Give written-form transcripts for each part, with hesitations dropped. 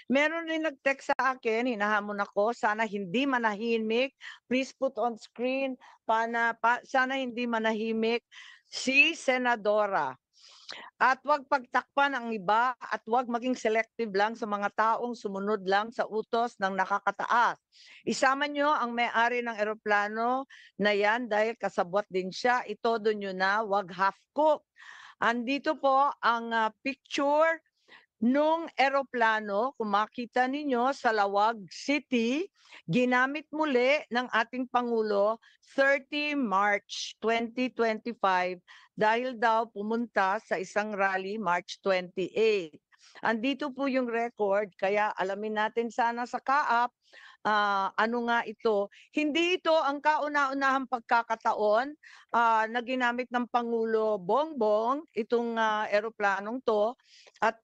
Meron rin nag-text sa akin, hinahamon ako, sana hindi manahimik. Please put on screen, sana hindi manahimik si Senadora. At huwag pagtakpan ang iba at huwag maging selective lang sa mga taong sumunod lang sa utos ng nakakataas. Isama nyo ang may-ari ng eroplano na yan dahil kasabwat din siya. Itodo nyo na, huwag half-cook. Andito po ang picture nung eroplano, kung makita ninyo sa Lawag City, ginamit muli ng ating Pangulo 30 March 2025 dahil daw pumunta sa isang rally March 28. Andito po yung record, kaya alamin natin sana sa kaap ano nga ito. Hindi ito ang kauna-unahang pagkakataon na ginamit ng Pangulo Bongbong itong eroplanong to at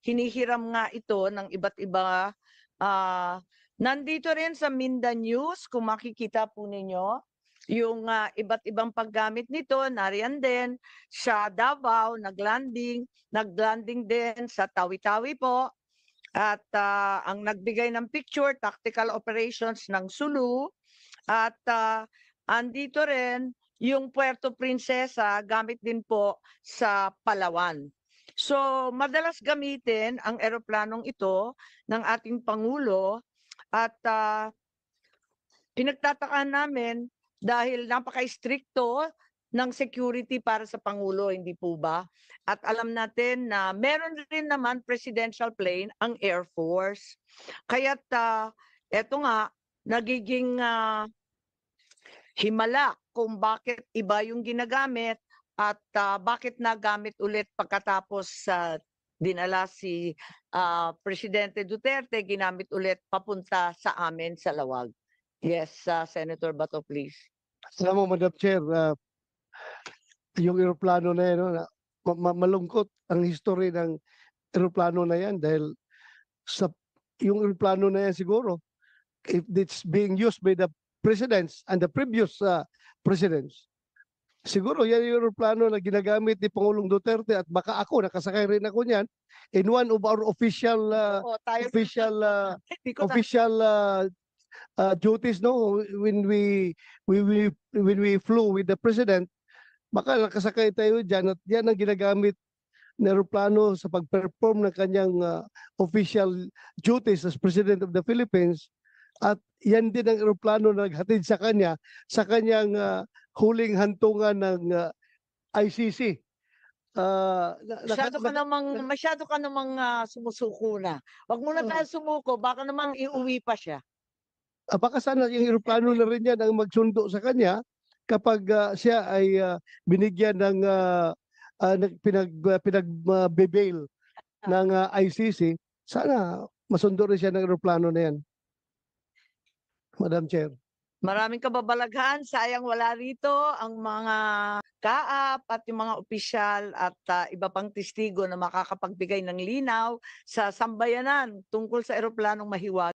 hinihiram nga ito ng iba't iba. Nandito rin sa Mindanews, kung makikita po ninyo, yung iba't ibang paggamit nito, nariyan din sa Davao, naglanding din sa Tawi-Tawi po. At ang nagbigay ng picture, tactical operations ng Sulu. At andito rin yung Puerto Princesa, gamit din po sa Palawan. So, madalas gamitin ang eroplanong ito ng ating Pangulo at pinagtataka namin dahil napaka-stricto ng security para sa Pangulo, hindi po ba? At alam natin na meron rin naman presidential plane ang Air Force. Kaya't eto nga, nagiging himala kung bakit iba yung ginagamit at bakit nagamit ulit pagkatapos dinala si Presidente Duterte, ginamit ulit papunta sa amin sa Lawag. Yes, Senator Bato, please. Alam mo, Madam Chair, yung eroplano na yan, no, malungkot ang history ng eroplano na yan dahil sa yung eroplano na yan siguro, if it's being used by the presidents and the previous presidents, siguro yan yung eroplano na ginagamit ni Pangulong Duterte at baka ako, nakasakay rin ako niyan in one of our official duties, no, when we flew with the president, baka nakasakay tayo dyan at yan ang ginagamit na eroplano sa pag-perform ng kanyang official duties as President of the Philippines. At yan din ang eroplano na naghatid sa kanya sa kanyang huling hantungan ng ICC. Masyado ka namang sumusuko na. Wag mo na tayo sumuko, baka namang iuwi pa siya. Baka sana yung eroplano na rin yan ang magsundo sa kanya kapag siya ay binigyan ng pinag-bail ng ICC. Sana masundo rin siya ng eroplano na yan, Madam Chair. Maraming kababalaghan, sayang wala rito ang mga kaap at yung mga opisyal at iba pang testigo na makakapagbigay ng linaw sa sambayanan tungkol sa eroplanong mahiwaga.